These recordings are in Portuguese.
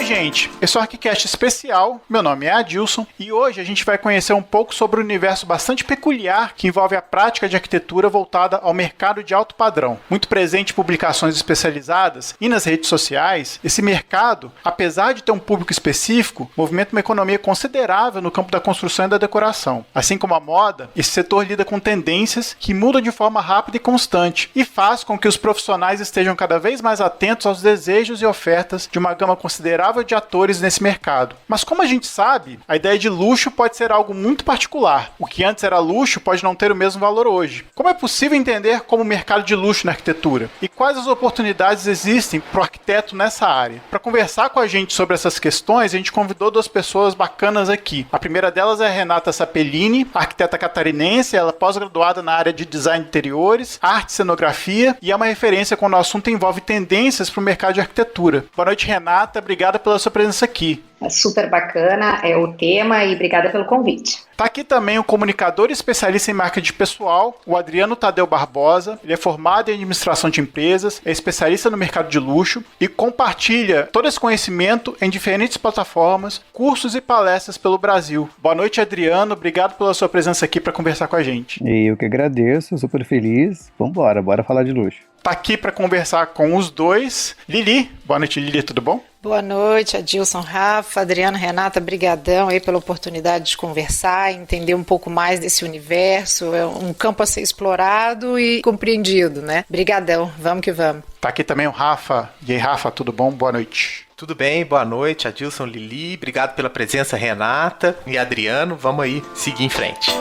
Oi, gente, esse é o ArchiCast especial, meu nome é Adilson e hoje a gente vai conhecer um pouco sobre um universo bastante peculiar que envolve a prática de arquitetura voltada ao mercado de alto padrão. Muito presente em publicações especializadas e nas redes sociais, esse mercado, apesar de ter um público específico, movimenta uma economia considerável no campo da construção e da decoração. Assim como a moda, esse setor lida com tendências que mudam de forma rápida e constante e faz com que os profissionais estejam cada vez mais atentos aos desejos e ofertas de uma gama considerável de atores nesse mercado. Mas como a gente sabe, a ideia de luxo pode ser algo muito particular. O que antes era luxo pode não ter o mesmo valor hoje. Como é possível entender como o mercado de luxo na arquitetura? E quais as oportunidades existem para o arquiteto nessa área? Para conversar com a gente sobre essas questões, a gente convidou duas pessoas bacanas aqui. A primeira delas é a Renata Sapellini, arquiteta catarinense, ela é pós-graduada na área de design de interiores, arte e cenografia, e é uma referência quando o assunto envolve tendências para o mercado de arquitetura. Boa noite, Renata. Obrigada pela sua presença aqui. É super bacana o tema e obrigada pelo convite. Está aqui também o comunicador e especialista em marketing pessoal, o Adriano Tadeu Barbosa. Ele é formado em administração de empresas, é especialista no mercado de luxo e compartilha todo esse conhecimento em diferentes plataformas, cursos e palestras pelo Brasil. Boa noite, Adriano. Obrigado pela sua presença aqui para conversar com a gente. Eu que agradeço, super feliz. Vambora, bora falar de luxo. Está aqui para conversar com os dois. Lili. Boa noite, Lili. Tudo bom? Boa noite, Adilson, Rafa, Adriano, Renata, brigadão aí pela oportunidade de conversar, entender um pouco mais desse universo, é um campo a ser explorado e compreendido, né? Brigadão, vamos que vamos. Tá aqui também o Rafa. E aí, Rafa, tudo bom? Boa noite. Tudo bem, boa noite, Adilson, Lili, obrigado pela presença, Renata e Adriano, vamos aí seguir em frente.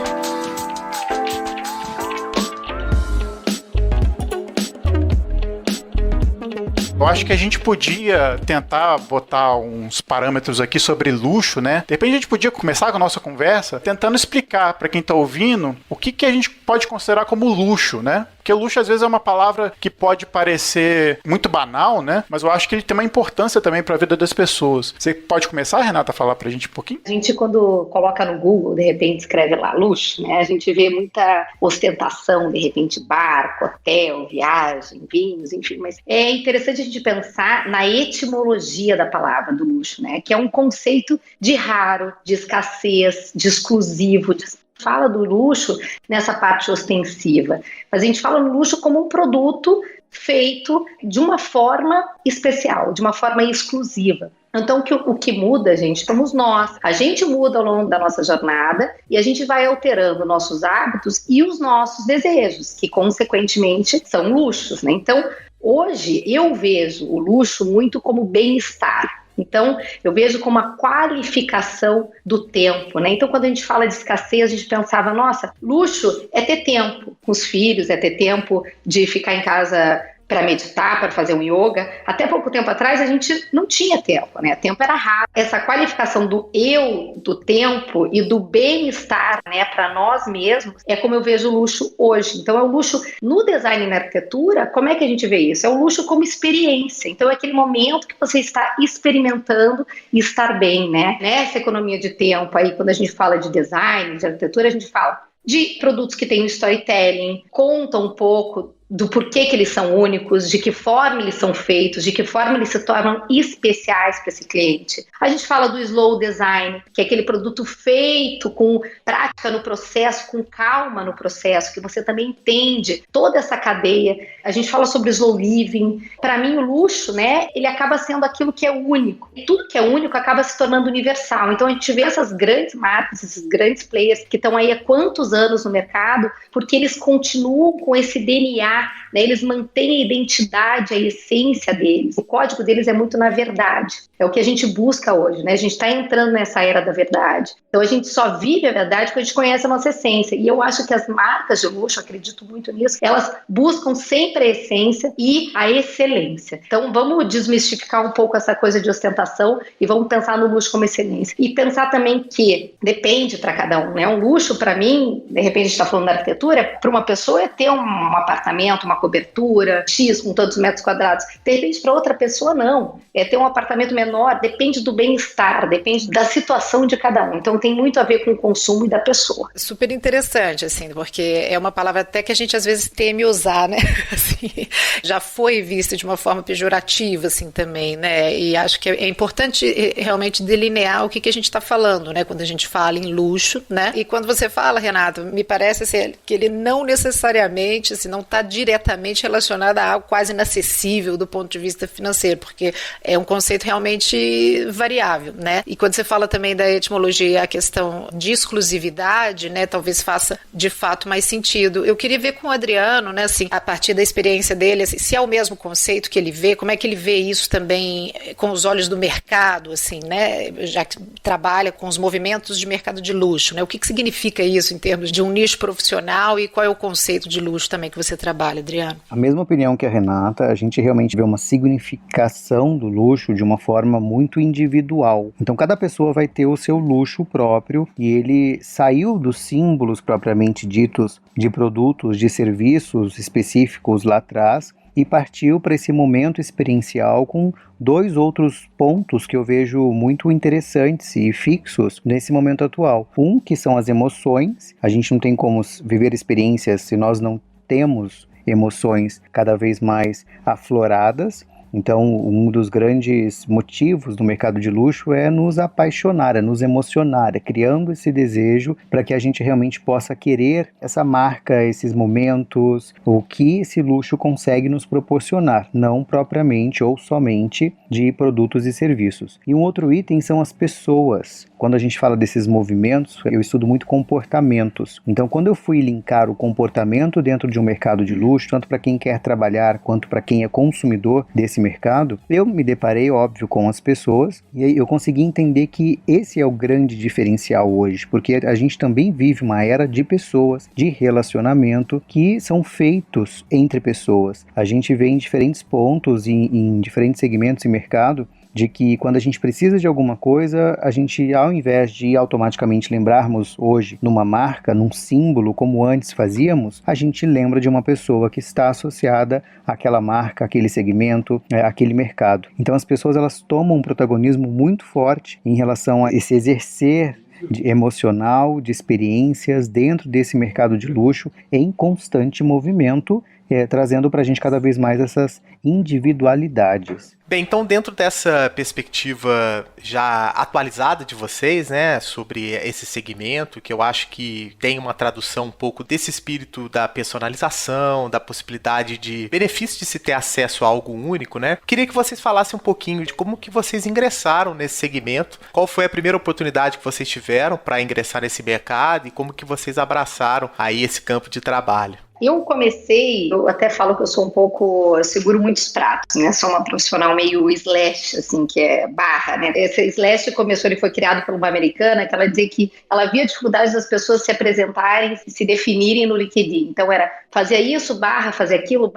Eu acho que a gente podia tentar botar uns parâmetros aqui sobre luxo, né? De repente a gente podia começar com a nossa conversa tentando explicar para quem está ouvindo o que a gente pode considerar como luxo, né? Porque luxo às vezes é uma palavra que pode parecer muito banal, né? Mas eu acho que ele tem uma importância também para a vida das pessoas. Você pode começar, Renata, a falar para a gente um pouquinho? A gente, quando coloca no Google, de repente escreve lá luxo, né? A gente vê muita ostentação, de repente barco, hotel, viagem, vinhos, enfim. Mas é interessante a gente pensar na etimologia da palavra do luxo, né? Que é um conceito de raro, de escassez, de exclusivo, fala do luxo nessa parte ostensiva, mas a gente fala no luxo como um produto feito de uma forma especial, de uma forma exclusiva. Então, o que muda, gente, somos nós. A gente muda ao longo da nossa jornada e a gente vai alterando nossos hábitos e os nossos desejos, que, consequentemente, são luxos, né? Então, hoje, eu vejo o luxo muito como bem-estar. Então, eu vejo como a qualificação do tempo, né? Então, quando a gente fala de escassez, a gente pensava, nossa, luxo é ter tempo com os filhos, é ter tempo de ficar em casa para meditar, para fazer um yoga. Até pouco tempo atrás a gente não tinha tempo, né? O tempo era raro. Essa qualificação do eu, do tempo e do bem-estar, né, para nós mesmos, é como eu vejo o luxo hoje. Então é o luxo no design e na arquitetura. Como é que a gente vê isso? É o luxo como experiência. Então é aquele momento que você está experimentando e estar bem, né? Nessa economia de tempo aí, quando a gente fala de design, de arquitetura, a gente fala de produtos que têm um storytelling, contam um pouco do porquê que eles são únicos, de que forma eles são feitos, de que forma eles se tornam especiais para esse cliente. A gente fala do slow design, que é aquele produto feito com prática no processo, com calma no processo, que você também entende toda essa cadeia. A gente fala sobre slow living. Para mim, o luxo, né, ele acaba sendo aquilo que é único. E tudo que é único acaba se tornando universal. Então, a gente vê essas grandes marcas, esses grandes players que estão aí há quantos anos no mercado, porque eles continuam com esse DNA, né? Eles mantêm a identidade, a essência deles. O código deles é muito na verdade. É o que a gente busca hoje, né? A gente está entrando nessa era da verdade. Então a gente só vive a verdade quando a gente conhece a nossa essência. E eu acho que as marcas de luxo, acredito muito nisso, elas buscam sempre a essência e a excelência. Então vamos desmistificar um pouco essa coisa de ostentação e vamos pensar no luxo como excelência. E pensar também que depende para cada um, né? Um luxo, para mim, de repente a gente está falando da arquitetura, para uma pessoa é ter um apartamento, uma cobertura X com tantos metros quadrados. De repente, para outra pessoa, não. É ter um apartamento menor, depende do bem-estar, depende da situação de cada um. Então tem muito a ver com o consumo e da pessoa. Super interessante, assim, porque é uma palavra até que a gente às vezes teme usar, né? Assim, já foi vista de uma forma pejorativa, assim, também, né? E acho que é importante realmente delinear o que a gente está falando, né? Quando a gente fala em luxo, né? E quando você fala, Renato, me parece assim, que ele não necessariamente, assim, não está diretamente relacionado a algo quase inacessível do ponto de vista financeiro, porque é um conceito realmente variável, né? E quando você fala também da etimologia, a questão de exclusividade, né? Talvez faça de fato mais sentido. Eu queria ver com o Adriano, né? Assim, a partir da experiência dele, assim, se é o mesmo conceito que ele vê, como é que ele vê isso também com os olhos do mercado, assim, né? Já que trabalha com os movimentos de mercado de luxo, né? O que significa isso em termos de um nicho profissional e qual é o conceito de luxo também que você trabalha, Adriano? A mesma opinião que a Renata, a gente realmente vê uma significação do luxo de uma forma muito individual. Então cada pessoa vai ter o seu luxo próprio e ele saiu dos símbolos propriamente ditos de produtos, de serviços específicos lá atrás e partiu para esse momento experiencial com 2 outros pontos que eu vejo muito interessantes e fixos nesse momento atual. Um, que são as emoções. A gente não tem como viver experiências se nós não temos emoções cada vez mais afloradas. Então, um dos grandes motivos do mercado de luxo é nos apaixonar, é nos emocionar, é criando esse desejo para que a gente realmente possa querer essa marca, esses momentos, o que esse luxo consegue nos proporcionar, não propriamente ou somente de produtos e serviços. E um outro item são as pessoas. Quando a gente fala desses movimentos, eu estudo muito comportamentos. Então, quando eu fui linkar o comportamento dentro de um mercado de luxo, tanto para quem quer trabalhar quanto para quem é consumidor desse mercado, eu me deparei, óbvio, com as pessoas e aí eu consegui entender que esse é o grande diferencial hoje, porque a gente também vive uma era de pessoas, de relacionamento que são feitos entre pessoas. A gente vê em diferentes pontos, em diferentes segmentos e mercado, de que quando a gente precisa de alguma coisa, a gente, ao invés de automaticamente lembrarmos hoje numa marca, num símbolo, como antes fazíamos, a gente lembra de uma pessoa que está associada àquela marca, àquele segmento, àquele mercado. Então as pessoas, elas tomam um protagonismo muito forte em relação a esse exercer emocional, de experiências dentro desse mercado de luxo em constante movimento, trazendo para a gente cada vez mais essas individualidades. Bem, então dentro dessa perspectiva já atualizada de vocês, né, sobre esse segmento, que eu acho que tem uma tradução um pouco desse espírito da personalização, da possibilidade de benefício de se ter acesso a algo único, né, queria que vocês falassem um pouquinho de como que vocês ingressaram nesse segmento, qual foi a primeira oportunidade que vocês tiveram para ingressar nesse mercado e como que vocês abraçaram aí esse campo de trabalho. Eu até falo que eu sou um pouco, eu seguro muitos pratos, né? Sou uma profissional meio slash, assim, que é barra, né? Esse slash começou, ele foi criado por uma americana, que ela dizia que ela via dificuldades das pessoas se apresentarem, se definirem no LinkedIn. Então era fazer isso, barra, fazer aquilo,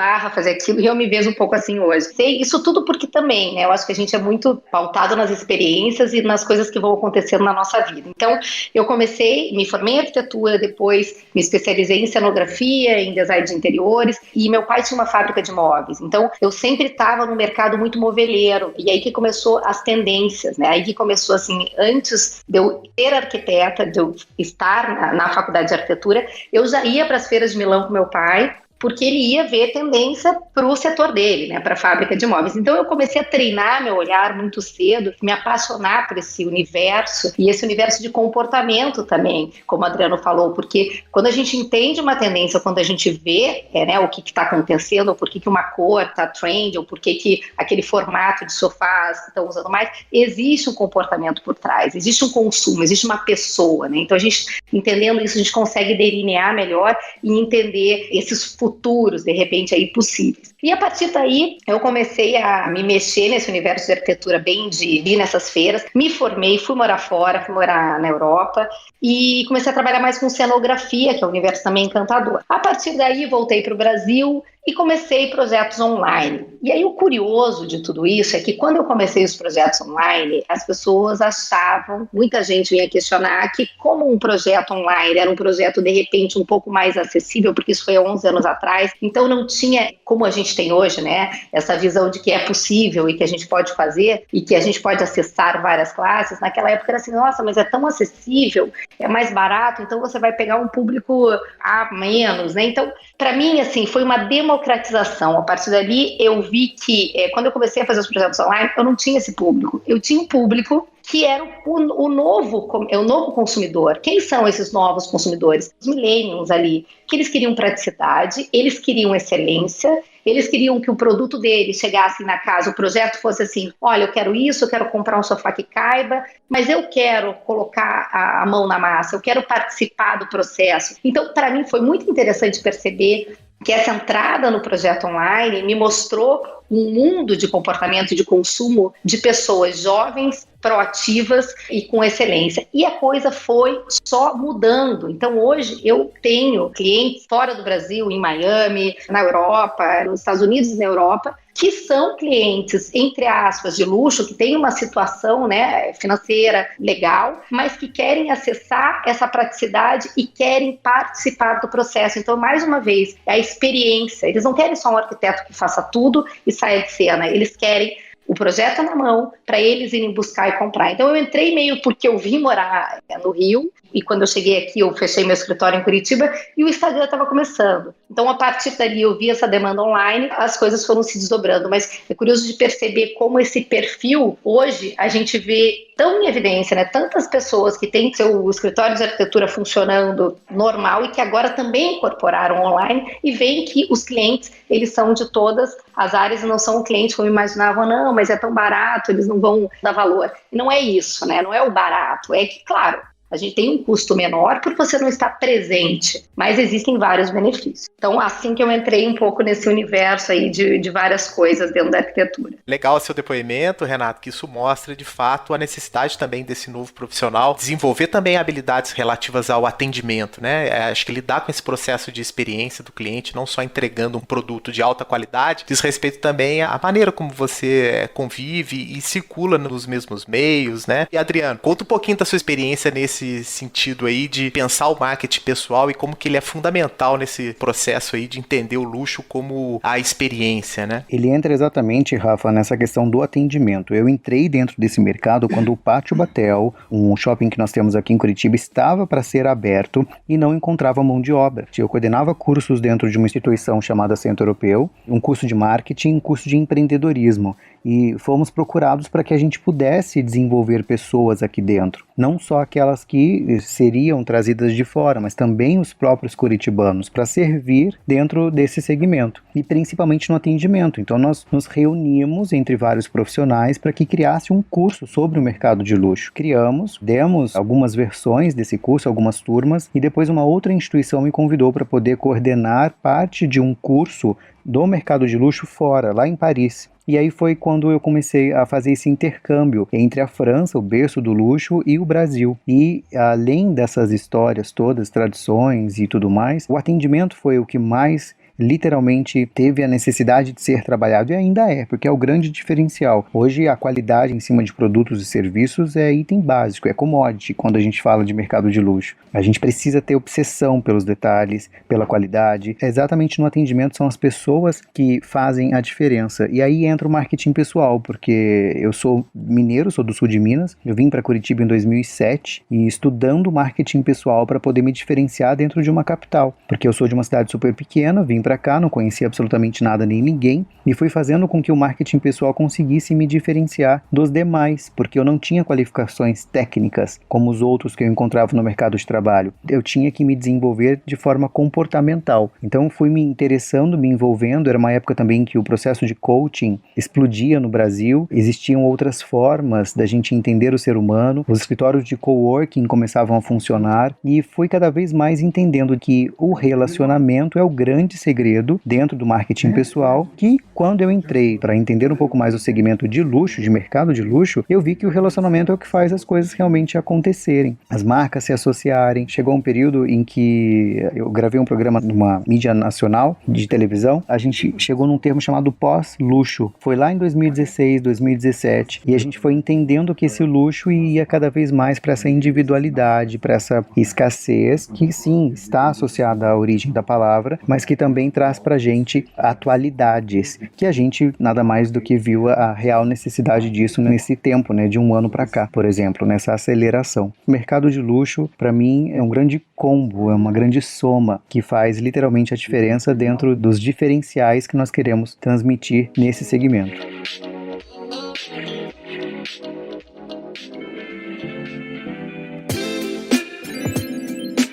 e eu me vejo um pouco assim hoje. Sei isso tudo porque também, né? Eu acho que a gente é muito pautado nas experiências e nas coisas que vão acontecendo na nossa vida. Então, eu me formei em arquitetura, depois me especializei em cenografia, em design de interiores, e meu pai tinha uma fábrica de móveis, então eu sempre estava no mercado muito moveleiro, e aí que começou as tendências, né? Aí que começou assim, antes de eu ser arquiteta, de eu estar na faculdade de arquitetura, eu já ia para as feiras de Milão com meu pai, porque ele ia ver tendência para o setor dele, né, para a fábrica de móveis. Então eu comecei a treinar meu olhar muito cedo, me apaixonar por esse universo, e esse universo de comportamento também, como o Adriano falou, porque quando a gente entende uma tendência, quando a gente vê né, o que está acontecendo, ou por que uma cor está trend, ou por que aquele formato de sofás estão usando mais, existe um comportamento por trás, existe um consumo, existe uma pessoa, né? Então a gente, entendendo isso, a gente consegue delinear melhor e entender esses futuros, de repente, aí possíveis. E a partir daí, eu comecei a me mexer nesse universo de arquitetura, bem de ir nessas feiras, me formei, fui morar fora, fui morar na Europa, e comecei a trabalhar mais com cenografia, que é um universo também encantador. A partir daí, voltei para o Brasil e comecei projetos online. E aí o curioso de tudo isso é que quando eu comecei os projetos online, as pessoas achavam, muita gente vinha questionar que como um projeto online era um projeto de repente um pouco mais acessível, porque isso foi há 11 anos atrás, atrás, então não tinha, como a gente tem hoje, né, essa visão de que é possível e que a gente pode fazer e que a gente pode acessar várias classes. Naquela época era assim, nossa, mas é tão acessível, é mais barato, então você vai pegar um público a menos, né? Então, para mim, assim, foi uma democratização. A partir dali, eu vi que, quando eu comecei a fazer os projetos online, eu não tinha esse público. Eu tinha um público que era o novo consumidor. Quem são esses novos consumidores? Os millennials ali, que eles queriam praticidade, eles queriam excelência, eles queriam que o produto deles chegasse na casa, o projeto fosse assim, olha, eu quero isso, eu quero comprar um sofá que caiba, mas eu quero colocar a mão na massa, eu quero participar do processo. Então, para mim, foi muito interessante perceber que essa entrada no projeto online me mostrou um mundo de comportamento de consumo de pessoas jovens, proativas e com excelência. E a coisa foi só mudando. Então, hoje, eu tenho clientes fora do Brasil, em Miami, na Europa, nos Estados Unidos e na Europa, que são clientes, entre aspas, de luxo, que têm uma situação, né, financeira legal, mas que querem acessar essa praticidade e querem participar do processo. Então, mais uma vez, é a experiência. Eles não querem só um arquiteto que faça tudo e saia de cena. Eles querem o projeto na mão para eles irem buscar e comprar. Então, eu entrei meio porque eu vim morar no Rio, e quando eu cheguei aqui, eu fechei meu escritório em Curitiba e o Instagram estava começando. Então, a partir dali, eu vi essa demanda online, as coisas foram se desdobrando. Mas é curioso de perceber como esse perfil, hoje, a gente vê tão em evidência, né? Tantas pessoas que têm seu escritório de arquitetura funcionando normal e que agora também incorporaram online e veem que os clientes, eles são de todas as áreas e não são clientes como imaginavam, não, mas é tão barato, eles não vão dar valor. E não é isso, né? Não é o barato, é que, claro, a gente tem um custo menor por você não estar presente, mas existem vários benefícios. Então, assim que eu entrei um pouco nesse universo aí de várias coisas dentro da arquitetura. Legal o seu depoimento, Renato, que isso mostra, de fato, a necessidade também desse novo profissional desenvolver também habilidades relativas ao atendimento, né? Acho que lidar com esse processo de experiência do cliente, não só entregando um produto de alta qualidade, diz respeito também à maneira como você convive e circula nos mesmos meios, né? E, Adriano, conta um pouquinho da sua experiência nesse sentido aí de pensar o marketing pessoal e como que ele é fundamental nesse processo aí de entender o luxo como a experiência, né? Ele entra exatamente, Rafa, nessa questão do atendimento. Eu entrei dentro desse mercado quando o Pátio Batel, um shopping que nós temos aqui em Curitiba, estava para ser aberto e não encontrava mão de obra. Eu coordenava cursos dentro de uma instituição chamada Centro Europeu, um curso de marketing, um curso de empreendedorismo. E fomos procurados para que a gente pudesse desenvolver pessoas aqui dentro. Não só aquelas que seriam trazidas de fora, mas também os próprios curitibanos, para servir dentro desse segmento. E principalmente no atendimento. Então nós nos reunimos entre vários profissionais para que criasse um curso sobre o mercado de luxo. Criamos, demos algumas versões desse curso, algumas turmas, e depois uma outra instituição me convidou para poder coordenar parte de um curso do mercado de luxo fora, lá em Paris. E aí foi quando eu comecei a fazer esse intercâmbio entre a França, o berço do luxo, e o Brasil. E além dessas histórias todas, tradições e tudo mais, o atendimento foi o que mais literalmente teve a necessidade de ser trabalhado, e ainda é, porque é o grande diferencial. Hoje a qualidade em cima de produtos e serviços é item básico, é commodity quando a gente fala de mercado de luxo. A gente precisa ter obsessão pelos detalhes, pela qualidade. Exatamente no atendimento são as pessoas que fazem a diferença. E aí entra o marketing pessoal, porque eu sou mineiro, sou do sul de Minas, eu vim para Curitiba em 2007 e estudando marketing pessoal para poder me diferenciar dentro de uma capital, porque eu sou de uma cidade super pequena, vim para cá, não conhecia absolutamente nada nem ninguém, e fui fazendo com que o marketing pessoal conseguisse me diferenciar dos demais, porque eu não tinha qualificações técnicas como os outros que eu encontrava no mercado de trabalho. Eu tinha que me desenvolver de forma comportamental. Então fui me interessando, me envolvendo. Era uma época também que o processo de coaching explodia no Brasil, existiam outras formas da gente entender o ser humano, os escritórios de coworking começavam a funcionar, e fui cada vez mais entendendo que o relacionamento é o grande segredo dentro do marketing pessoal, que quando eu entrei para entender um pouco mais o segmento de luxo, de mercado de luxo, eu vi que o relacionamento é o que faz as coisas realmente acontecerem, as marcas se associarem. Chegou um período em que eu gravei um programa numa mídia nacional de televisão, a gente chegou num termo chamado pós-luxo, foi lá em 2016, 2017, e a gente foi entendendo que esse luxo ia cada vez mais para essa individualidade, para essa escassez, que sim, está associada à origem da palavra, mas que também também traz pra gente atualidades, que a gente nada mais do que viu a real necessidade disso nesse tempo, né, de um ano pra cá, por exemplo, nessa aceleração. O mercado de luxo, pra mim, é um grande combo, é uma grande soma que faz literalmente a diferença dentro dos diferenciais que nós queremos transmitir nesse segmento.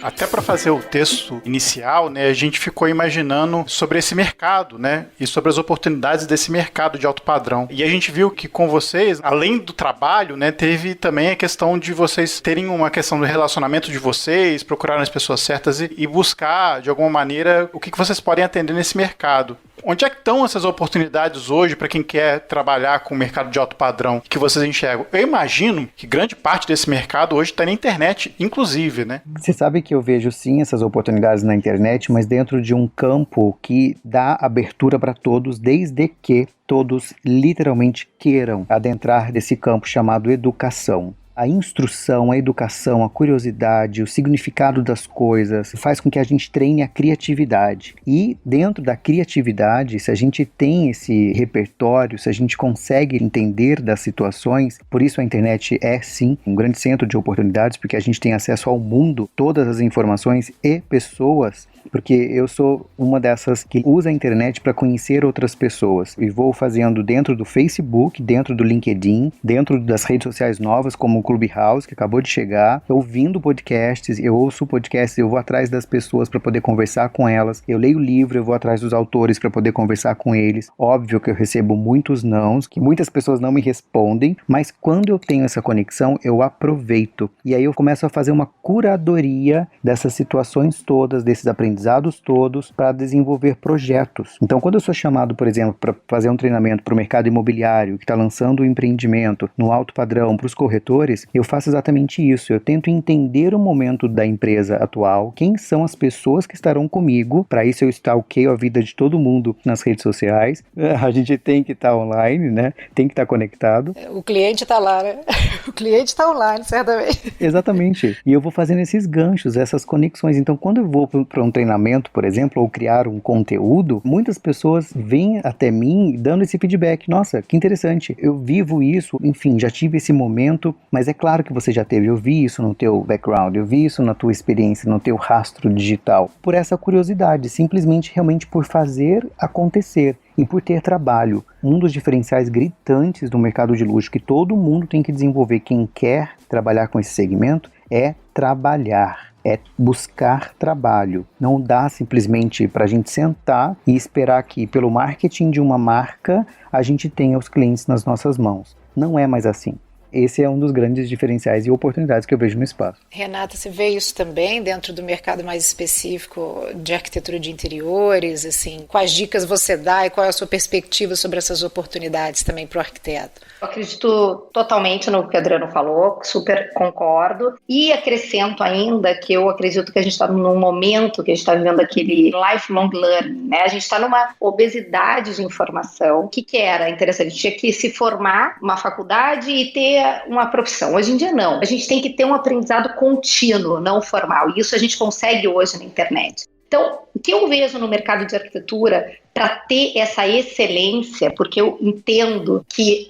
Até para fazer o texto inicial, né, a gente ficou imaginando sobre esse mercado, né, e sobre as oportunidades desse mercado de alto padrão. E a gente viu que com vocês, além do trabalho, né, teve também a questão de vocês terem uma questão do relacionamento de vocês, procurarem as pessoas certas e buscar, de alguma maneira, o que vocês podem atender nesse mercado. Onde é que estão essas oportunidades hoje para quem quer trabalhar com o mercado de alto padrão que vocês enxergam? Eu imagino que grande parte desse mercado hoje está na internet, inclusive, né? Você sabe que eu vejo sim essas oportunidades na internet, mas dentro de um campo que dá abertura para todos, desde que todos literalmente queiram adentrar desse campo chamado educação. A instrução, a educação, a curiosidade, o significado das coisas faz com que a gente treine a criatividade. E dentro da criatividade, se a gente tem esse repertório, se a gente consegue entender das situações, por isso a internet é sim um grande centro de oportunidades, porque a gente tem acesso ao mundo, todas as informações e pessoas. Porque eu sou uma dessas que usa a internet para conhecer outras pessoas e vou fazendo dentro do Facebook, dentro do LinkedIn, dentro das redes sociais novas como o Clubhouse, que acabou de chegar, ouvindo podcasts, eu ouço podcasts, eu vou atrás das pessoas para poder conversar com elas, eu leio livro, eu vou atrás dos autores para poder conversar com eles. Óbvio que eu recebo muitos nãos, que muitas pessoas não me respondem, mas quando eu tenho essa conexão, eu aproveito. E aí eu começo a fazer uma curadoria dessas situações todas, desses aprendizados todos para desenvolver projetos. Então, quando eu sou chamado, por exemplo, para fazer um treinamento para o mercado imobiliário que está lançando um empreendimento no alto padrão para os corretores, eu faço exatamente isso. Eu tento entender o momento da empresa atual, quem são as pessoas que estarão comigo. Para isso eu stalkeio a vida de todo mundo nas redes sociais. A gente tem que estar online, né? Tem que estar conectado. O cliente está lá, né? O cliente está online, certamente. Exatamente. E eu vou fazendo esses ganchos, essas conexões. Então, quando eu vou para um treinamento, por exemplo, ou criar um conteúdo, muitas pessoas vêm até mim dando esse feedback. Nossa, que interessante, eu vivo isso, enfim, já tive esse momento, mas é claro que você já teve, eu vi isso no teu background, eu vi isso na tua experiência, no teu rastro digital. Por essa curiosidade, simplesmente realmente por fazer acontecer. E por ter trabalho. Um dos diferenciais gritantes do mercado de luxo que todo mundo tem que desenvolver, quem quer trabalhar com esse segmento, é trabalhar. É buscar trabalho. Não dá simplesmente para a gente sentar e esperar que pelo marketing de uma marca a gente tenha os clientes nas nossas mãos. Não é mais assim. Esse é um dos grandes diferenciais e oportunidades que eu vejo no espaço. Renata, você vê isso também dentro do mercado mais específico de arquitetura de interiores? Assim, quais dicas você dá e qual é a sua perspectiva sobre essas oportunidades também para o arquiteto? Eu acredito totalmente no que o Adriano falou, super concordo. E acrescento ainda que eu acredito que a gente está num momento que a gente está vivendo aquele lifelong learning, né? A gente está numa obesidade de informação. O que era interessante? A gente tinha que se formar uma faculdade e ter uma profissão. Hoje em dia não. A gente tem que ter um aprendizado contínuo, não formal. E isso a gente consegue hoje na internet. Então, o que eu vejo no mercado de arquitetura para ter essa excelência, porque eu entendo que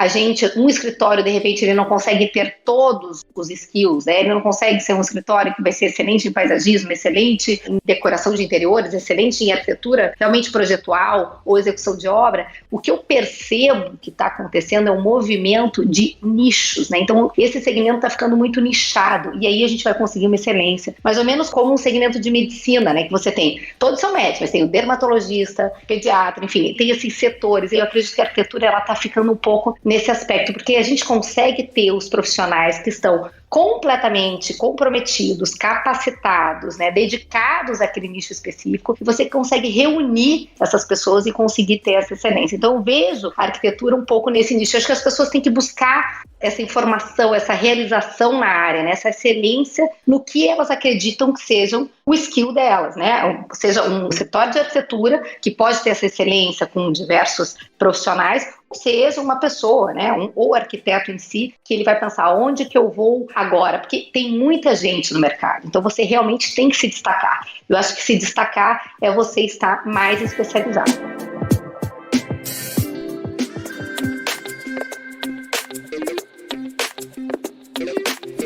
um escritório, de repente, ele não consegue ter todos os skills, né? Ele não consegue ser um escritório que vai ser excelente em paisagismo, excelente em decoração de interiores, excelente em arquitetura realmente projetual ou execução de obra. O que eu percebo que está acontecendo é um movimento de nichos, né? Então, esse segmento está ficando muito nichado, e aí a gente vai conseguir uma excelência. Mais ou menos como um segmento de medicina, né? Que você tem, todos são médicos, mas tem o dermatologista, pediatra, enfim, tem esses setores. E eu acredito que a arquitetura está ficando um pouco nesse aspecto, porque a gente consegue ter os profissionais que estão completamente comprometidos, capacitados, né, dedicados àquele nicho específico, e você consegue reunir essas pessoas e conseguir ter essa excelência. Então eu vejo a arquitetura um pouco nesse nicho. Eu acho que as pessoas têm que buscar essa informação, essa realização na área, né, essa excelência no que elas acreditam que sejam o skill delas, né? Seja um escritório de arquitetura que pode ter essa excelência com diversos profissionais, seja uma pessoa, né, ou o arquiteto em si, que ele vai pensar onde que eu vou agora, porque tem muita gente no mercado, então você realmente tem que se destacar. Eu acho que se destacar é você estar mais especializado.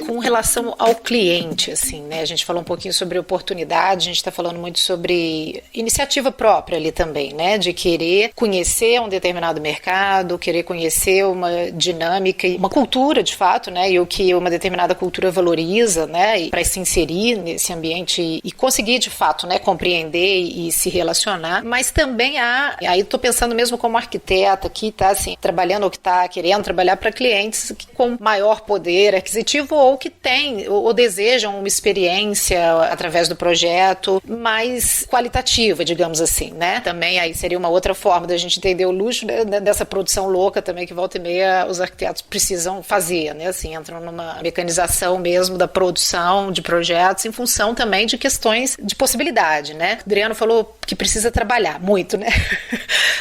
Com relação ao cliente, assim, né? A gente falou um pouquinho sobre oportunidade, a gente está falando muito sobre iniciativa própria ali também, né? De querer conhecer um determinado mercado, querer conhecer uma dinâmica e uma cultura, de fato, né? E o que uma determinada cultura valoriza, né? Para se inserir nesse ambiente e conseguir, de fato, né? Compreender e se relacionar. Mas também aí estou pensando mesmo como arquiteta que está, assim, trabalhando ou que está querendo trabalhar para clientes com maior poder aquisitivo ou que tem ou desejam uma experiência através do projeto mais qualitativa, digamos assim, né? Também aí seria uma outra forma da gente entender o luxo, né, dessa produção louca também que volta e meia os arquitetos precisam fazer, né? Assim, entram numa mecanização mesmo da produção de projetos em função também de questões de possibilidade, né? O Adriano falou que precisa trabalhar muito, né?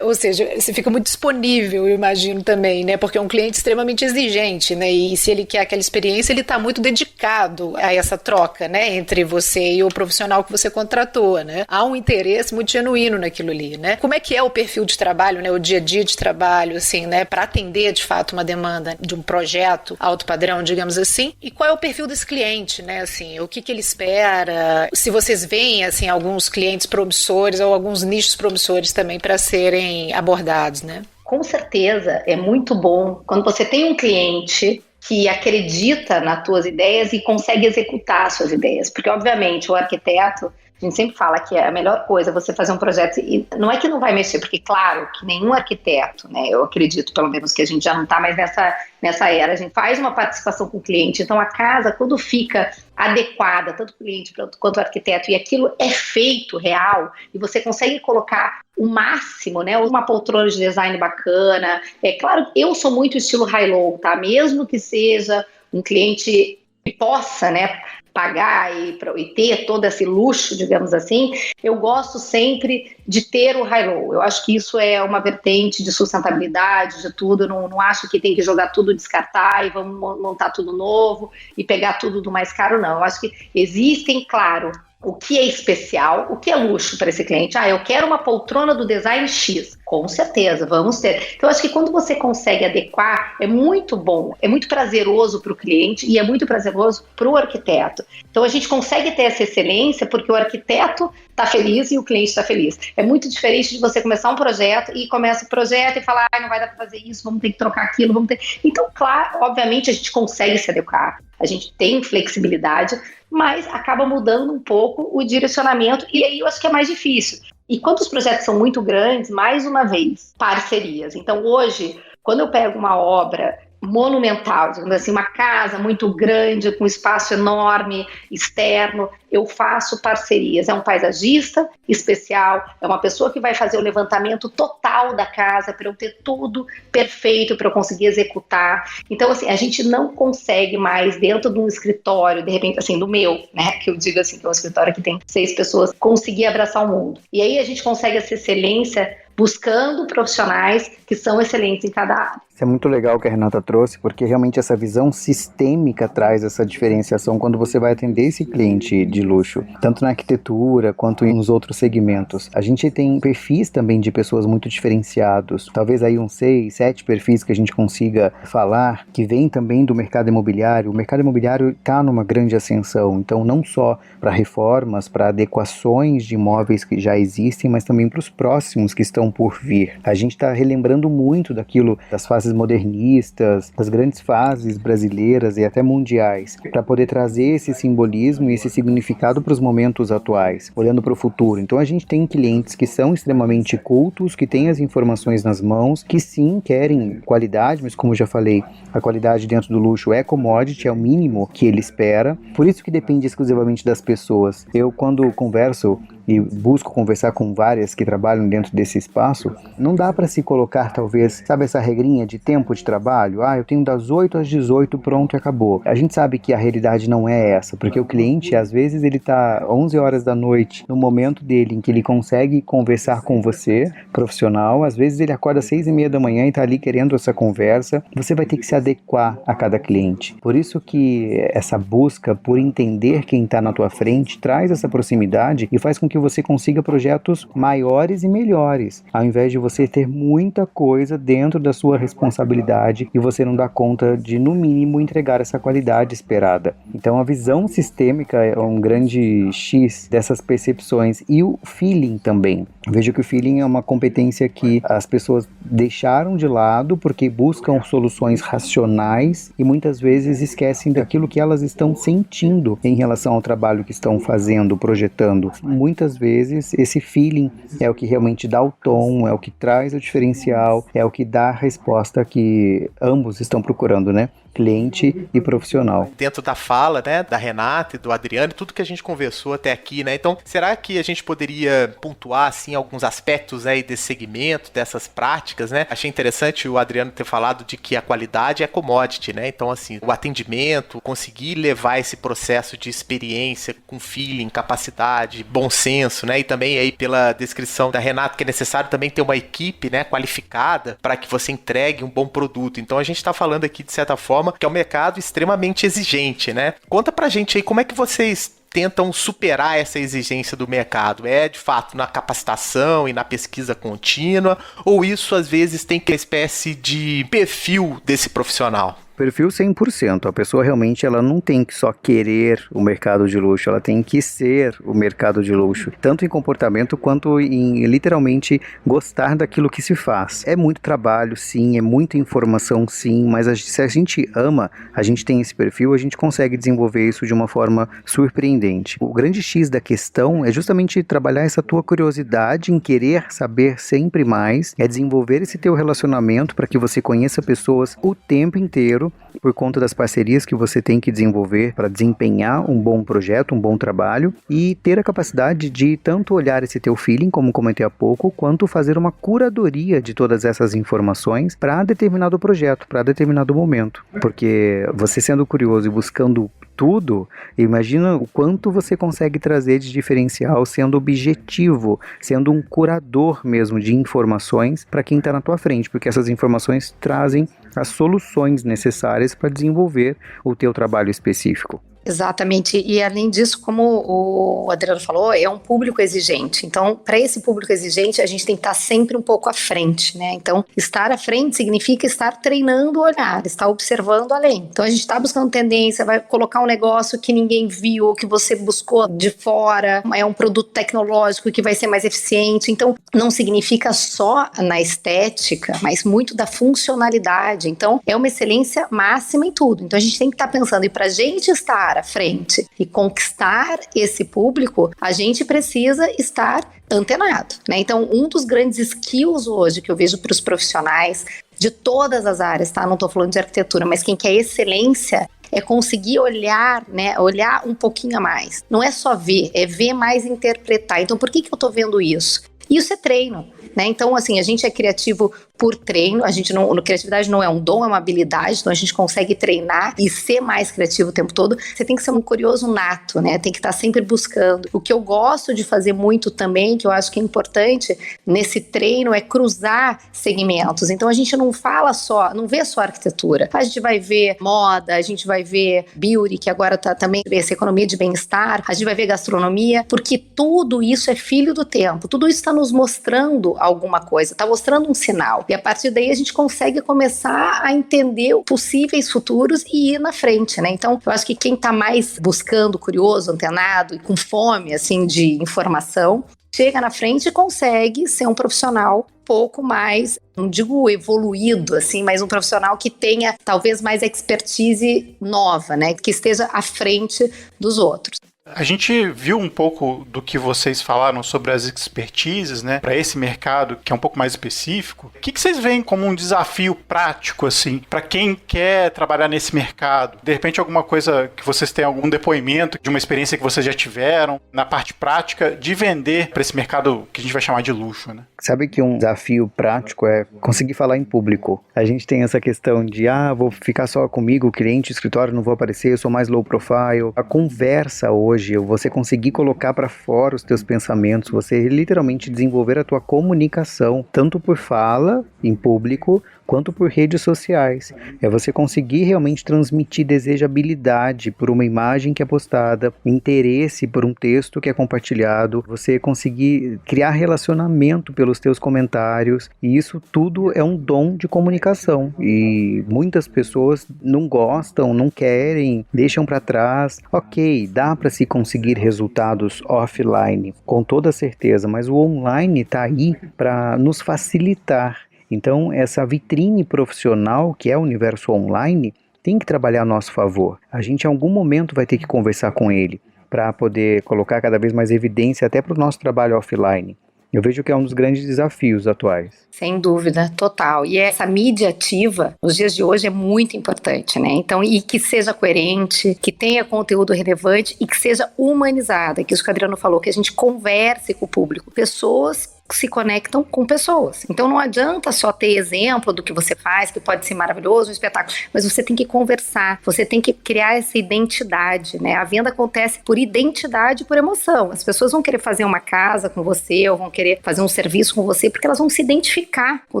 Ou seja, você fica muito disponível, eu imagino também, né? Porque é um cliente extremamente exigente, né? E se ele quer aquela experiência, ele está muito dedicado a essa troca, né? Entre você e o profissional que você contratou, né? Há um interesse muito genuíno naquilo ali, né? Como é que é o perfil de trabalho, né? O dia a dia de trabalho, assim, né? Para atender, de fato, uma demanda de um projeto alto padrão, digamos assim. E qual é o perfil desse cliente, né? Assim, o que ele espera? Se vocês veem, assim, alguns clientes promissores ou alguns nichos promissores também para serem abordados, né? Com certeza, é muito bom quando você tem um cliente que acredita nas tuas ideias e consegue executar as suas ideias. Porque, obviamente, o arquiteto, a gente sempre fala que a melhor coisa é você fazer um projeto, e não é que não vai mexer, porque, claro, que nenhum arquiteto, né, eu acredito, pelo menos, que a gente já não está mais nessa era, a gente faz uma participação com o cliente, então a casa, quando fica adequada, tanto o cliente quanto o arquiteto, e aquilo é feito real, e você consegue colocar o máximo, né, uma poltrona de design bacana. É claro, eu sou muito estilo high-low, tá? Mesmo que seja um cliente que possa, né, pagar e ter todo esse luxo, digamos assim, eu gosto sempre de ter o high-low. Eu acho que isso é uma vertente de sustentabilidade, de tudo. Eu não acho que tem que jogar tudo, descartar e vamos montar tudo novo e pegar tudo do mais caro, não. Eu acho que existem, claro, o que é especial, o que é luxo para esse cliente. Eu quero uma poltrona do design X. Com certeza, vamos ter. Então, acho que quando você consegue adequar, é muito bom, é muito prazeroso para o cliente e é muito prazeroso para o arquiteto. Então, a gente consegue ter essa excelência porque o arquiteto está feliz e o cliente está feliz. É muito diferente de você começar um projeto e começa o projeto e falar, não vai dar para fazer isso, vamos ter que trocar aquilo, vamos ter... Então, claro, obviamente, a gente consegue se adequar, a gente tem flexibilidade, mas acaba mudando um pouco o direcionamento e aí eu acho que é mais difícil. E quando os projetos são muito grandes, mais uma vez, parcerias. Então, hoje, quando eu pego uma obra monumental, digamos assim, uma casa muito grande, com espaço enorme, externo, eu faço parcerias. É um paisagista especial, é uma pessoa que vai fazer o levantamento total da casa para eu ter tudo perfeito, para eu conseguir executar. Então, assim, a gente não consegue mais, dentro de um escritório, de repente, assim, do meu, né, que eu digo assim, que é um escritório que tem 6 pessoas, conseguir abraçar o mundo. E aí a gente consegue essa excelência buscando profissionais que são excelentes em cada área. Isso é muito legal que a Renata trouxe, porque realmente essa visão sistêmica traz essa diferenciação quando você vai atender esse cliente de luxo, tanto na arquitetura quanto nos outros segmentos. A gente tem perfis também de pessoas muito diferenciados, talvez aí uns 6, 7 perfis que a gente consiga falar, que vêm também do mercado imobiliário. O mercado imobiliário está numa grande ascensão, então não só para reformas, para adequações de imóveis que já existem, mas também para os próximos que estão por vir. A gente está relembrando muito daquilo, das fases modernistas, das grandes fases brasileiras e até mundiais, para poder trazer esse simbolismo e esse significado para os momentos atuais, olhando para o futuro. Então a gente tem clientes que são extremamente cultos, que têm as informações nas mãos, que sim querem qualidade, mas como eu já falei, a qualidade dentro do luxo é commodity, é o mínimo que ele espera, por isso que depende exclusivamente das pessoas. Eu, quando converso e busco conversar com várias que trabalham dentro desse espaço, não dá para se colocar, talvez, sabe essa regrinha de tempo de trabalho? Eu tenho das 8 às 18, pronto e acabou. A gente sabe que a realidade não é essa, porque o cliente, às vezes, ele tá 11 horas da noite, no momento dele em que ele consegue conversar com você, profissional, às vezes ele acorda às 6:30 da manhã e tá ali querendo essa conversa, você vai ter que se adequar a cada cliente. Por isso que essa busca por entender quem está na tua frente traz essa proximidade e faz com que você consiga projetos maiores e melhores, ao invés de você ter muita coisa dentro da sua responsabilidade e você não dá conta de, no mínimo, entregar essa qualidade esperada. Então a visão sistêmica é um grande X dessas percepções e o feeling também. Eu vejo que o feeling é uma competência que as pessoas deixaram de lado porque buscam soluções racionais e muitas vezes esquecem daquilo que elas estão sentindo em relação ao trabalho que estão fazendo, projetando. Muitas vezes esse feeling é o que realmente dá o tom, é o que traz o diferencial, é o que dá a resposta que ambos estão procurando, né? Cliente e profissional. Dentro da fala, né, da Renata e do Adriano, tudo que a gente conversou até aqui, né? Então, será que a gente poderia pontuar, assim, alguns aspectos aí desse segmento, dessas práticas, né? Achei interessante o Adriano ter falado de que a qualidade é commodity, né? Então, assim, o atendimento, conseguir levar esse processo de experiência com feeling, capacidade, bom senso, né? E também aí pela descrição da Renata que é necessário também ter uma equipe, né, qualificada para que você entregue um bom produto. Então, a gente está falando aqui, de certa forma, que é um mercado extremamente exigente, né? Conta pra gente aí como é que vocês tentam superar essa exigência do mercado. É, de fato, na capacitação e na pesquisa contínua, ou isso, às vezes, tem que uma espécie de perfil desse profissional? Perfil 100%. A pessoa realmente ela não tem que só querer o mercado de luxo, ela tem que ser o mercado de luxo, tanto em comportamento quanto em literalmente gostar daquilo que se faz. É muito trabalho, sim, é muita informação, sim, mas se a gente ama, a gente tem esse perfil, a gente consegue desenvolver isso de uma forma surpreendente. O grande X da questão é justamente trabalhar essa tua curiosidade em querer saber sempre mais, é desenvolver esse teu relacionamento para que você conheça pessoas o tempo inteiro, por conta das parcerias que você tem que desenvolver para desempenhar um bom projeto, um bom trabalho e ter a capacidade de tanto olhar esse teu feeling, como comentei há pouco, quanto fazer uma curadoria de todas essas informações para determinado projeto, para determinado momento. Porque você sendo curioso e buscando tudo, imagina o quanto você consegue trazer de diferencial sendo objetivo, sendo um curador mesmo de informações para quem está na tua frente, porque essas informações trazem as soluções necessárias para desenvolver o teu trabalho específico. Exatamente, e além disso, como o Adriano falou, é um público exigente, então para esse público exigente a gente tem que estar sempre um pouco à frente, né? Então estar à frente significa estar treinando o olhar, estar observando além. Então a gente está buscando tendência, vai colocar um negócio que ninguém viu ou que você buscou de fora, é um produto tecnológico que vai ser mais eficiente, então não significa só na estética, mas muito da funcionalidade, então é uma excelência máxima em tudo, então a gente tem que estar pensando, e para a gente estar à frente e conquistar esse público, a gente precisa estar antenado, né? Então, um dos grandes skills hoje que eu vejo para os profissionais de todas as áreas, tá? Não estou falando de arquitetura, mas quem quer excelência é conseguir olhar, né? Olhar um pouquinho a mais. Não é só ver, é ver mais e interpretar. Então, por que eu estou vendo isso? Isso é treino, né? Então, assim, a gente é criativo por treino, a gente não, criatividade não é um dom, é uma habilidade, então a gente consegue treinar e ser mais criativo o tempo todo. Você tem que ser um curioso nato, né? Tem que estar sempre buscando. O que eu gosto de fazer muito também, que eu acho que é importante nesse treino, é cruzar segmentos. Então a gente não fala só, não vê só arquitetura. A gente vai ver moda, a gente vai ver beauty, que agora tá também essa economia de bem-estar, a gente vai ver gastronomia, porque tudo isso é filho do tempo, tudo isso está nos mostrando alguma coisa, está mostrando um sinal. E a partir daí a gente consegue começar a entender possíveis futuros e ir na frente, né? Então, eu acho que quem está mais buscando, curioso, antenado e com fome, assim, de informação, chega na frente e consegue ser um profissional pouco mais, não digo evoluído, assim, mas um profissional que tenha talvez mais expertise nova, né? Que esteja à frente dos outros. A gente viu um pouco do que vocês falaram sobre as expertises, né, para esse mercado que é um pouco mais específico. O que vocês veem como um desafio prático, assim, para quem quer trabalhar nesse mercado? De repente, alguma coisa que vocês têm, algum depoimento de uma experiência que vocês já tiveram na parte prática de vender para esse mercado que a gente vai chamar de luxo, né? Sabe que um desafio prático é conseguir falar em público. A gente tem essa questão de, vou ficar só comigo, cliente, escritório, não vou aparecer, eu sou mais low profile. A conversa hoje, você conseguir colocar para fora os teus pensamentos, você literalmente desenvolver a tua comunicação, tanto por fala em público, quanto por redes sociais. É você conseguir realmente transmitir desejabilidade por uma imagem que é postada, interesse por um texto que é compartilhado, você conseguir criar relacionamento pelos teus comentários, e isso tudo é um dom de comunicação, e muitas pessoas não gostam, não querem, deixam para trás. Ok, dá para se conseguir resultados offline, com toda certeza, mas o online está aí para nos facilitar. Então, essa vitrine profissional, que é o universo online, tem que trabalhar a nosso favor. A gente, em algum momento, vai ter que conversar com ele para poder colocar cada vez mais evidência até para o nosso trabalho offline. Eu vejo que é um dos grandes desafios atuais. Sem dúvida, total. E essa mídia ativa, nos dias de hoje, é muito importante, né? Então, e que seja coerente, que tenha conteúdo relevante e que seja humanizada, que isso que o Adriano falou, que a gente converse com o público. Pessoas se conectam com pessoas. Então não adianta só ter exemplo do que você faz, que pode ser maravilhoso, um espetáculo, mas você tem que conversar, você tem que criar essa identidade, né? A venda acontece por identidade e por emoção. As pessoas vão querer fazer uma casa com você ou vão querer fazer um serviço com você porque elas vão se identificar com o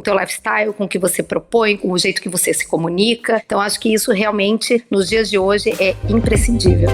teu lifestyle, com o que você propõe, com o jeito que você se comunica. Então acho que isso realmente, nos dias de hoje, é imprescindível.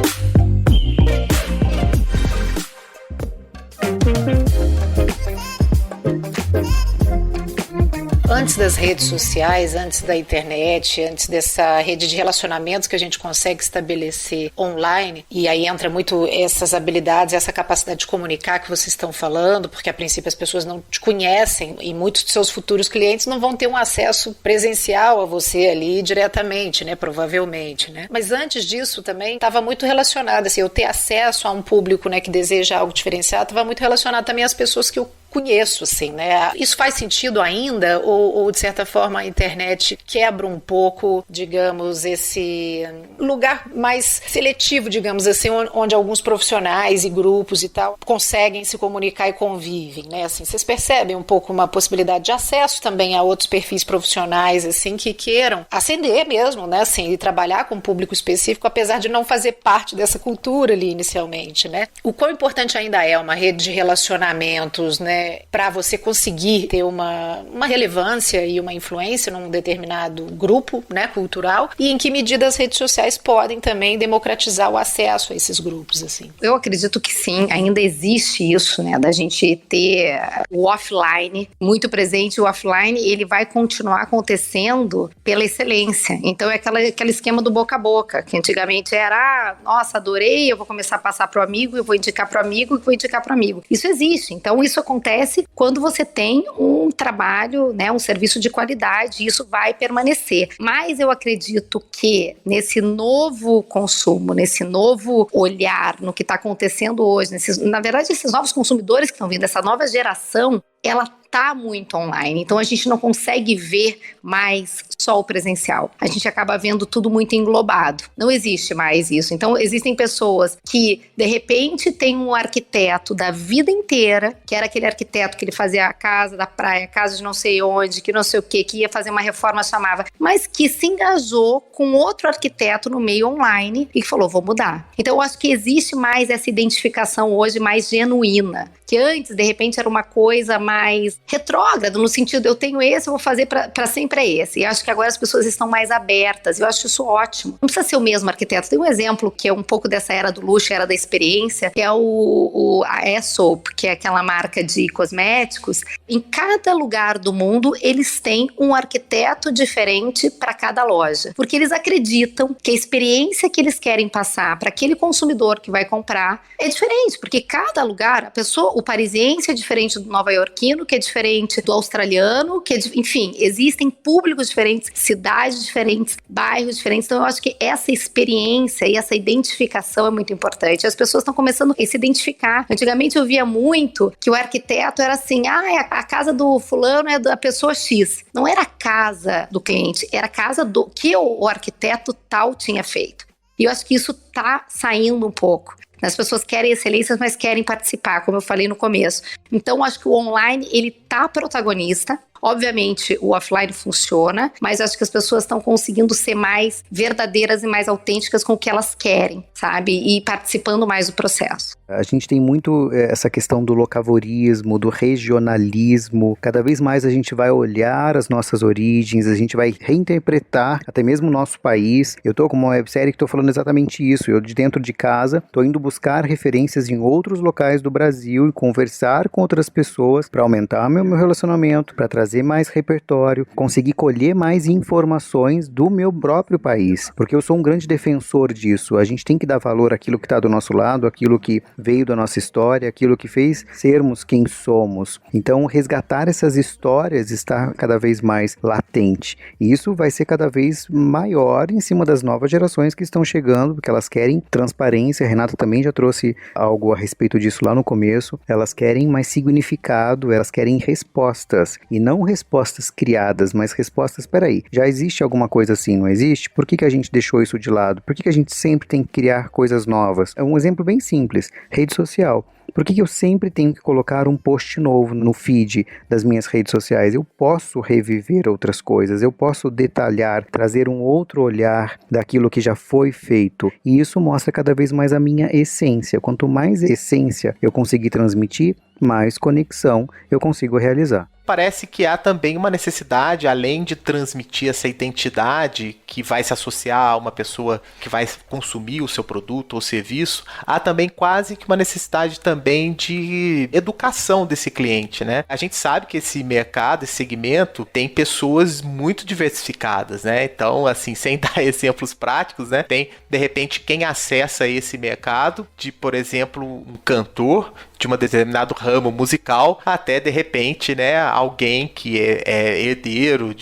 Antes das redes sociais, antes da internet, antes dessa rede de relacionamentos que a gente consegue estabelecer online, e aí entra muito essas habilidades, essa capacidade de comunicar que vocês estão falando, porque a princípio as pessoas não te conhecem e muitos de seus futuros clientes não vão ter um acesso presencial a você ali diretamente, né, provavelmente, né? Mas antes disso também estava muito relacionado, assim, eu ter acesso a um público, né, que deseja algo diferenciado, estava muito relacionado também às pessoas que eu conheço, assim, né? Isso faz sentido ainda? Ou de certa forma a internet quebra um pouco, digamos, esse lugar mais seletivo, digamos assim, onde alguns profissionais e grupos e tal conseguem se comunicar e convivem, né? Assim, vocês percebem um pouco uma possibilidade de acesso também a outros perfis profissionais, assim, que queiram ascender mesmo, né? Assim, e trabalhar com um público específico, apesar de não fazer parte dessa cultura ali inicialmente, né? O quão importante ainda é uma rede de relacionamentos, né? Para você conseguir ter uma relevância e uma influência num determinado grupo, né, cultural, e em que medida as redes sociais podem também democratizar o acesso a esses grupos, assim. Eu acredito que sim, ainda existe isso, né, da gente ter o offline muito presente. O offline, ele vai continuar acontecendo pela excelência. Então é aquele esquema do boca a boca, que antigamente era, nossa, adorei, eu vou começar a passar pro amigo, eu vou indicar pro amigo, eu vou indicar pro amigo. Isso existe. Então isso acontece quando você tem um trabalho, né, um serviço de qualidade, e isso vai permanecer. Mas eu acredito que nesse novo consumo, nesse novo olhar no que está acontecendo hoje, na verdade, esses novos consumidores que estão vindo, essa nova geração, ela tá muito online, então a gente não consegue ver mais só o presencial. A gente acaba vendo tudo muito englobado. Não existe mais isso. Então existem pessoas que de repente tem um arquiteto da vida inteira, que era aquele arquiteto que ele fazia a casa da praia, a casa de não sei onde, que não sei o que ia fazer uma reforma, chamava, mas que se engajou com outro arquiteto no meio online e falou, vou mudar. Então eu acho que existe mais essa identificação hoje mais genuína, que antes de repente era uma coisa mais retrógrado, no sentido, eu tenho esse, eu vou fazer para sempre esse. E acho que agora as pessoas estão mais abertas, e eu acho isso ótimo. Não precisa ser o mesmo arquiteto. Tem um exemplo que é um pouco dessa era do luxo, era da experiência, que é a Aesop, que é aquela marca de cosméticos. Em cada lugar do mundo, eles têm um arquiteto diferente para cada loja, porque eles acreditam que a experiência que eles querem passar para aquele consumidor que vai comprar é diferente, porque cada lugar, o parisiense é diferente do nova-iorquino, que é diferente do australiano, enfim, existem públicos diferentes diferentes, cidades diferentes, bairros diferentes. Então eu acho que essa experiência e essa identificação é muito importante. As pessoas estão começando a se identificar. Antigamente eu via muito que o arquiteto era assim, a casa do fulano é da pessoa X. Não era a casa do cliente, era a casa do que o arquiteto tal tinha feito. E eu acho que isso tá saindo um pouco. As pessoas querem excelência, mas querem participar, como eu falei no começo. Então, acho que o online, ele tá protagonista. Obviamente, o offline funciona, mas acho que as pessoas estão conseguindo ser mais verdadeiras e mais autênticas com o que elas querem, sabe? E participando mais do processo. A gente tem muito essa questão do locavorismo, do regionalismo. Cada vez mais a gente vai olhar as nossas origens, a gente vai reinterpretar até mesmo o nosso país. Eu tô com uma websérie que tô falando exatamente isso. Eu, de dentro de casa, tô indo buscar referências em outros locais do Brasil e conversar com outras pessoas para aumentar meu relacionamento, para trazer mais repertório, conseguir colher mais informações do meu próprio país, porque eu sou um grande defensor disso. A gente tem que dar valor àquilo que está do nosso lado, àquilo que veio da nossa história, aquilo que fez sermos quem somos. Então, resgatar essas histórias está cada vez mais latente, e isso vai ser cada vez maior em cima das novas gerações que estão chegando, porque elas querem transparência. A Renata também já trouxe algo a respeito disso lá no começo. Elas querem mais significado, elas querem respostas, e não respostas criadas, mas respostas, peraí, já existe alguma coisa assim, não existe? Por que a gente deixou isso de lado? Por que a gente sempre tem que criar coisas novas? É um exemplo bem simples, rede social. Por que eu sempre tenho que colocar um post novo no feed das minhas redes sociais? Eu posso reviver outras coisas, eu posso detalhar, trazer um outro olhar daquilo que já foi feito. E isso mostra cada vez mais a minha essência. Quanto mais essência eu conseguir transmitir, mais conexão eu consigo realizar. Parece que há também uma necessidade, além de transmitir essa identidade que vai se associar a uma pessoa que vai consumir o seu produto ou serviço, há também quase que uma necessidade também de educação desse cliente, né? A gente sabe que esse mercado, esse segmento, tem pessoas muito diversificadas, né? Então, assim, sem dar exemplos práticos, né? Tem, de repente, quem acessa esse mercado de, por exemplo, um cantor de um determinado ramo musical, até, de repente, né, alguém que é herdeiro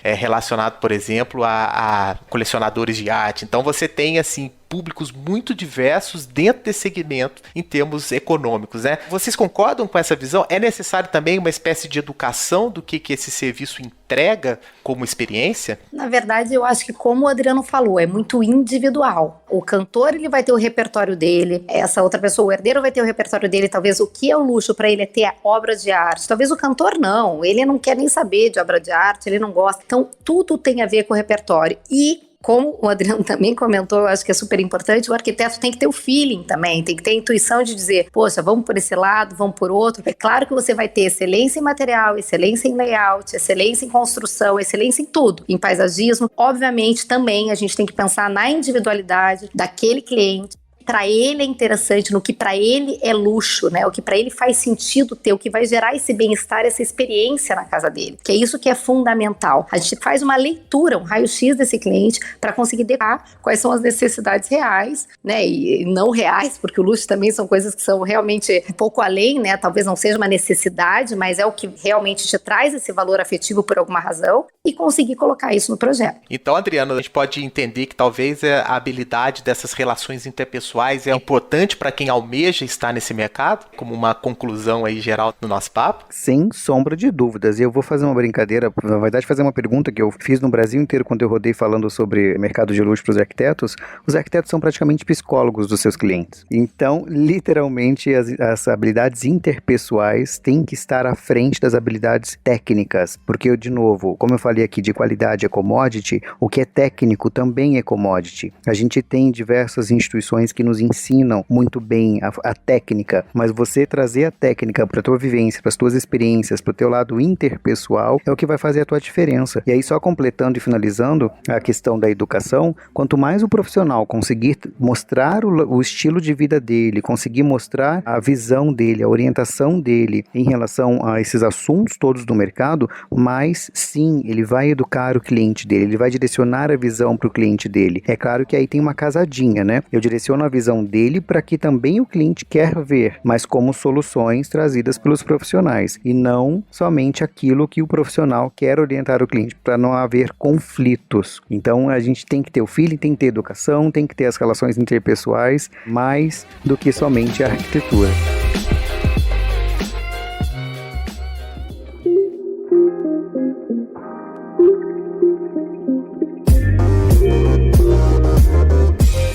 relacionado, por exemplo, a colecionadores de arte. Então você tem, assim, públicos muito diversos dentro desse segmento em termos econômicos, né? Vocês concordam com essa visão? É necessário também uma espécie de educação do que esse serviço entrega como experiência? Na verdade, eu acho que, como o Adriano falou, é muito individual. O cantor, ele vai ter o repertório dele, essa outra pessoa, o herdeiro, vai ter o repertório dele. Talvez o que é o luxo para ele é ter a obra de arte. Talvez o cantor não, ele não quer nem saber de obra de arte, ele não gosta. Então, tudo tem a ver com o repertório. E, como o Adriano também comentou, eu acho que é super importante, o arquiteto tem que ter o feeling também, tem que ter a intuição de dizer, poxa, vamos por esse lado, vamos por outro. É claro que você vai ter excelência em material, excelência em layout, excelência em construção, excelência em tudo, em paisagismo. Obviamente, também a gente tem que pensar na individualidade daquele cliente. Para ele é interessante, no que para ele é luxo, né? O que para ele faz sentido ter, o que vai gerar esse bem-estar, essa experiência na casa dele. Que é isso que é fundamental. A gente faz uma leitura, um raio-x desse cliente para conseguir definir quais são as necessidades reais, né? E não reais, porque o luxo também são coisas que são realmente um pouco além, né? Talvez não seja uma necessidade, mas é o que realmente te traz esse valor afetivo por alguma razão, e conseguir colocar isso no projeto. Então, Adriano, a gente pode entender que talvez a habilidade dessas relações interpessoais é importante para quem almeja estar nesse mercado, como uma conclusão aí geral do nosso papo? Sem sombra de dúvidas. E eu vou fazer uma brincadeira, na verdade fazer uma pergunta que eu fiz no Brasil inteiro quando eu rodei falando sobre mercado de luxo para os arquitetos. Os arquitetos são praticamente psicólogos dos seus clientes. Então, literalmente, as habilidades interpessoais têm que estar à frente das habilidades técnicas, porque, de novo, como eu falei aqui, de qualidade é commodity, o que é técnico também é commodity. A gente tem diversas instituições que nos ensinam muito bem a técnica, mas você trazer a técnica para a tua vivência, para as tuas experiências, para o teu lado interpessoal, é o que vai fazer a tua diferença. E aí, só completando e finalizando a questão da educação, quanto mais o profissional conseguir mostrar o estilo de vida dele, conseguir mostrar a visão dele, a orientação dele em relação a esses assuntos todos do mercado, mais sim, ele vai educar o cliente dele, ele vai direcionar a visão para o cliente dele. É claro que aí tem uma casadinha, né? Eu direciono a visão dele para que também o cliente quer ver, mas como soluções trazidas pelos profissionais e não somente aquilo que o profissional quer orientar o cliente, para não haver conflitos. Então a gente tem que ter o feeling, tem que ter educação, tem que ter as relações interpessoais, mais do que somente a arquitetura.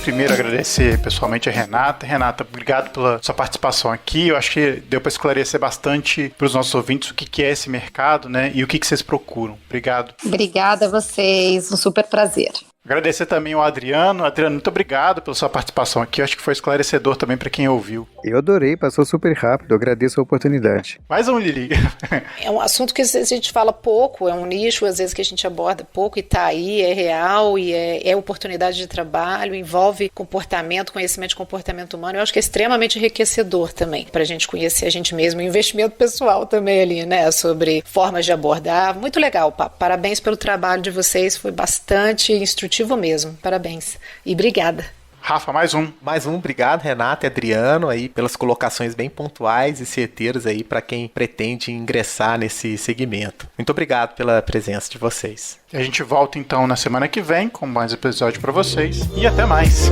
Primeiro, agradecer pessoalmente a Renata. Renata, obrigado pela sua participação aqui. Eu acho que deu para esclarecer bastante para os nossos ouvintes o que é esse mercado, né? E o que vocês procuram. Obrigado. Obrigada a vocês, um super prazer. Agradecer também ao Adriano. Adriano, muito obrigado pela sua participação aqui. Eu acho que foi esclarecedor também para quem ouviu. Eu adorei, passou super rápido. Eu agradeço a oportunidade. Mais um, Lili. É um assunto que às vezes a gente fala pouco, é um nicho às vezes que a gente aborda pouco e tá aí, é real e é oportunidade de trabalho, envolve comportamento, conhecimento de comportamento humano. Eu acho que é extremamente enriquecedor também pra gente conhecer a gente mesmo, investimento pessoal também ali, né, sobre formas de abordar. Muito legal, parabéns pelo trabalho de vocês, foi bastante instrutivo mesmo, parabéns e obrigada. Rafa, mais um. Mais um, obrigado Renata e Adriano aí pelas colocações bem pontuais e certeiras aí para quem pretende ingressar nesse segmento. Muito obrigado pela presença de vocês. A gente volta então na semana que vem com mais episódio para vocês e até mais.